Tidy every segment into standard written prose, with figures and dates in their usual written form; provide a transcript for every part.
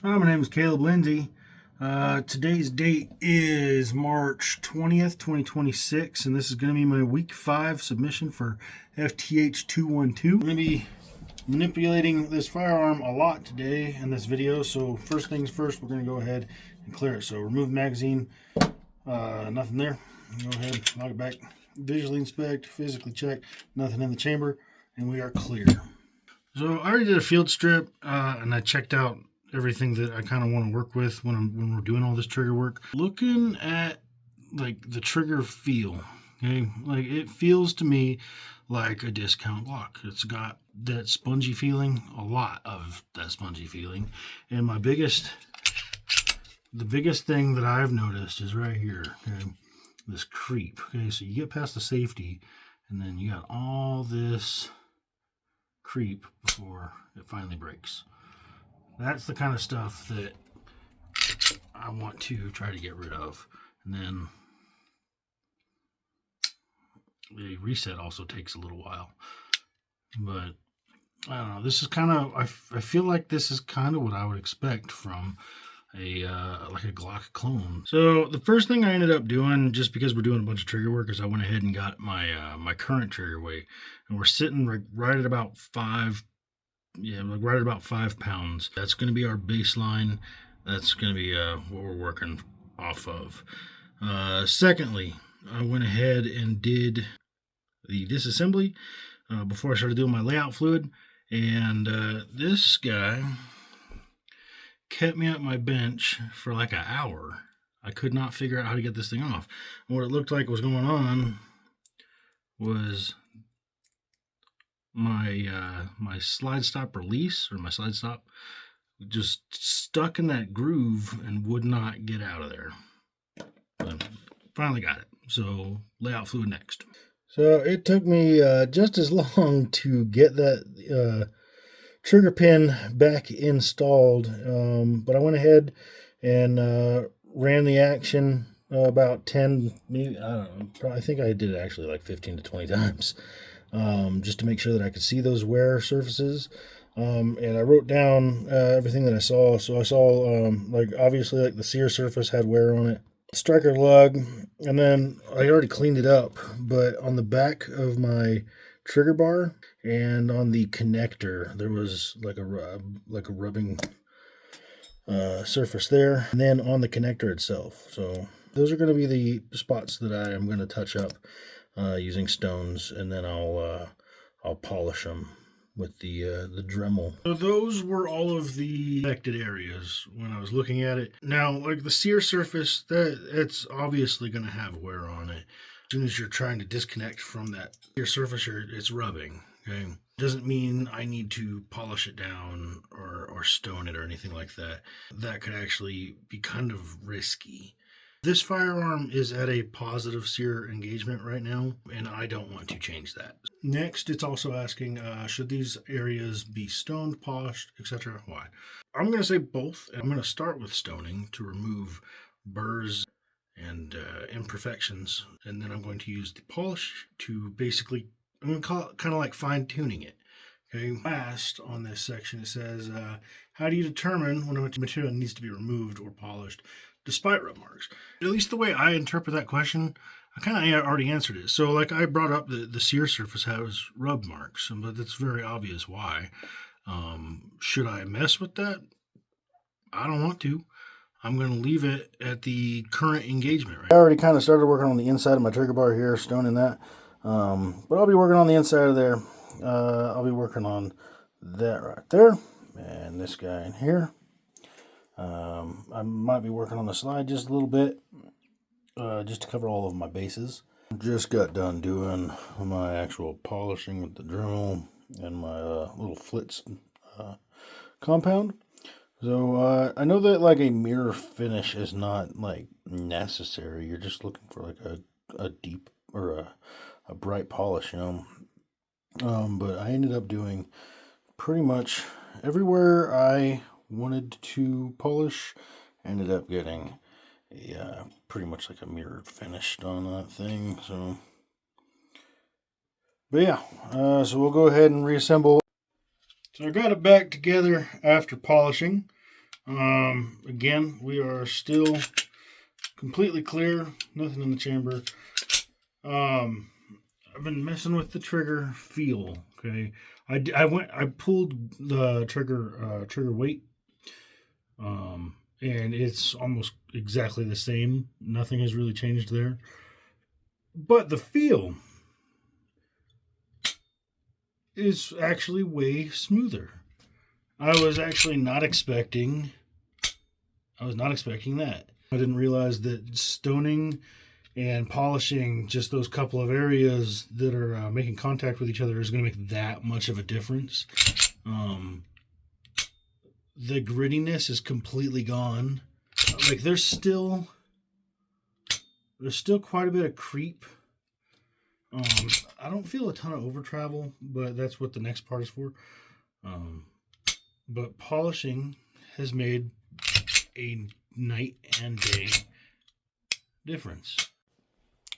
Hi, my name is Caleb Lindsay. Today's date is March 20th, 2026, and this is going to be my week 5 submission for FTH 212. I'm going to be manipulating this firearm a lot today in this video, so first things first, we're going to go ahead and clear it. So remove the magazine, nothing there. Go ahead, lock it back, visually inspect, physically check, nothing in the chamber, and we are clear. So I already did a field strip, and I checked out everything that I kind of want to work with when we're doing all this trigger work. Looking at like the trigger feel, okay, like it feels to me like a discount Glock. It's got that spongy feeling, a lot of that spongy feeling, and the biggest thing that I've noticed is right here, okay, this creep. Okay, so you get past the safety, and then you got all this creep before it finally breaks. That's the kind of stuff that I want to try to get rid of. And then the reset also takes a little while. But I don't know. This is kind of, I feel like this is kind of what I would expect from like a Glock clone. So the first thing I ended up doing, just because we're doing a bunch of trigger work, is I went ahead and got my my current trigger weight, and we're sitting right at about 5 pounds. That's going to be our baseline. That's going to be what we're working off of. Secondly, I went ahead and did the disassembly before I started doing my layout fluid, and this guy kept me at my bench for like an hour. I could not figure out how to get this thing off. And what it looked like was going on was my slide stop release, or my slide stop, just stuck in that groove and would not get out of there. But finally got it. So layout fluid next. So it took me just as long to get that trigger pin back installed, but I went ahead and ran the action about 10, maybe, I don't know, I think I did it actually like 15 to 20 times, just to make sure that I could see those wear surfaces. And I wrote down everything that I saw. So I saw, like, obviously, like the sear surface had wear on it, striker lug, and then I already cleaned it up, but on the back of my trigger bar and on the connector, there was like a rubbing surface there, and then on the connector itself. So those are going to be the spots that I am going to touch up using stones, and then I'll polish them with the Dremel. So those were all of the affected areas when I was looking at it. Now, like the sear surface, it's obviously going to have wear on it. As soon as you're trying to disconnect from that sear surface, it's rubbing. Okay, doesn't mean I need to polish it down or stone it or anything like that. That could actually be kind of risky. This firearm is at a positive sear engagement right now, and I don't want to change that. Next, it's also asking, should these areas be stoned, polished, etc.? Why? I'm going to say both. I'm going to start with stoning to remove burrs and imperfections, and then I'm going to use the polish to basically, I'm going to call it kind of like fine-tuning it. Okay. Last on this section, it says, how do you determine when a material needs to be removed or polished despite rub marks? At least the way I interpret that question, I kind of already answered it. So like I brought up the sear surface has rub marks, but it's very obvious why. Should I mess with that? I don't want to. I'm going to leave it at the current engagement. Right? I already kind of started working on the inside of my trigger bar here, stoning that. But I'll be working on the inside of there. I'll be working on that right there, and this guy in here. I might be working on the slide just a little bit, just to cover all of my bases. Just got done doing my actual polishing with the Dremel and my little Flitz compound. So I know that like a mirror finish is not like necessary. You're just looking for like a deep or a bright polish, you know. But I ended up doing pretty much everywhere I wanted to polish. Ended up getting a pretty much like a mirrored finish on that thing. So, but yeah, so we'll go ahead and reassemble. So I got it back together after polishing. Again, we are still completely clear, nothing in the chamber. I've been messing with the trigger feel. Okay, I pulled the trigger weight, and it's almost exactly the same. Nothing has really changed there, but the feel is actually way smoother. I was actually not expecting. I was not expecting that. I didn't realize that stoning and polishing just those couple of areas that are making contact with each other is going to make that much of a difference. The grittiness is completely gone. Like there's still quite a bit of creep. I don't feel a ton of over travel, but that's what the next part is for. But polishing has made a night and day difference.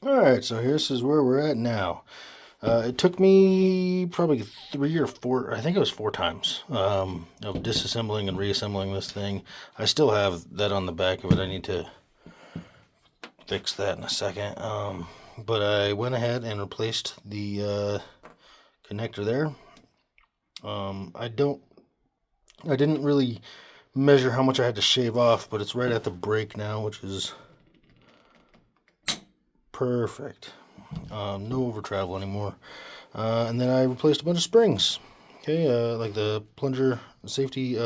All right, so this is where we're at now. It took me probably 3 or 4, I think it was 4 times of disassembling and reassembling this thing. I still have that on the back of it. I need to fix that in a second. But I went ahead and replaced the connector there. I didn't really measure how much I had to shave off, but it's right at the break now, which is perfect. No over travel anymore. And then I replaced a bunch of springs. Okay, like the plunger safety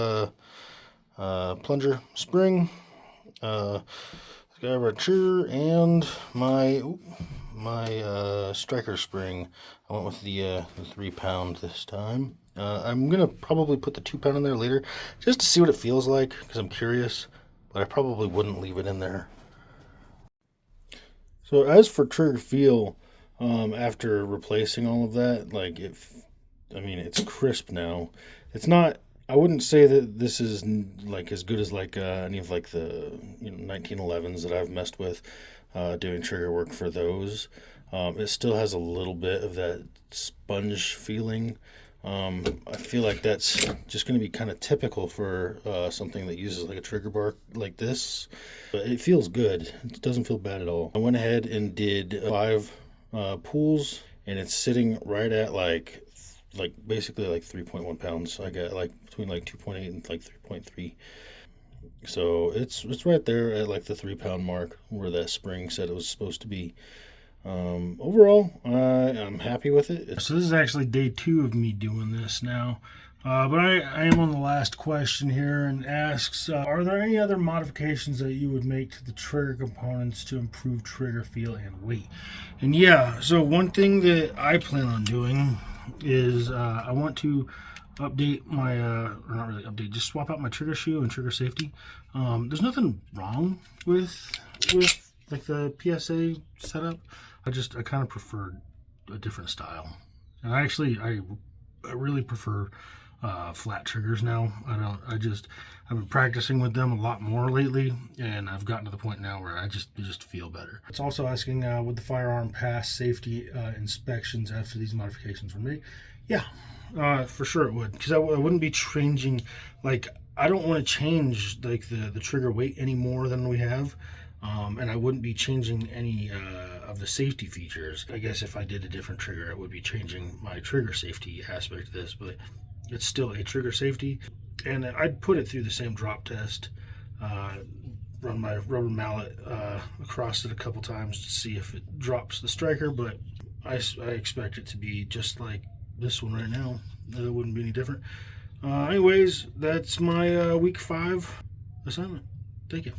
plunger spring, skyrature, and my striker spring. I went with the 3-pound this time. I'm gonna probably put the 2-pound in there later just to see what it feels like because I'm curious, but I probably wouldn't leave it in there. So as for trigger feel, after replacing all of that, like it's crisp now. It's not. I wouldn't say that this is like as good as like any of like the 1911s that I've messed with, doing trigger work for those. It still has a little bit of that sponge feeling. I feel like that's just going to be kind of typical for something that uses like a trigger bar like this. But it feels good. It doesn't feel bad at all. I went ahead and did 5 pulls, and it's sitting right at like basically like 3.1 pounds. I got like between like 2.8 and like 3.3. So it's right there at like the 3-pound mark where that spring said it was supposed to be. Overall, I'm happy with it. So this is actually day 2 of me doing this now. But I am on the last question here and asks, are there any other modifications that you would make to the trigger components to improve trigger feel and weight? And yeah, so one thing that I plan on doing is I want to update my, or not really update, just swap out my trigger shoe and trigger safety. There's nothing wrong with like the PSA setup. I kind of prefer a different style, and I really prefer flat triggers now. I've been practicing with them a lot more lately, and I've gotten to the point now where I just feel better. It's also asking, would the firearm pass safety inspections after these modifications were made? Yeah, for sure it would, because I wouldn't be changing, like, I don't want to change like the trigger weight any more than we have. And I wouldn't be changing any of the safety features. I guess if I did a different trigger, it would be changing my trigger safety aspect of this, but it's still a trigger safety. And I'd put it through the same drop test, run my rubber mallet across it a couple times to see if it drops the striker, but I expect it to be just like this one right now. It wouldn't be any different. Anyways, that's my week 5 assignment. Thank you.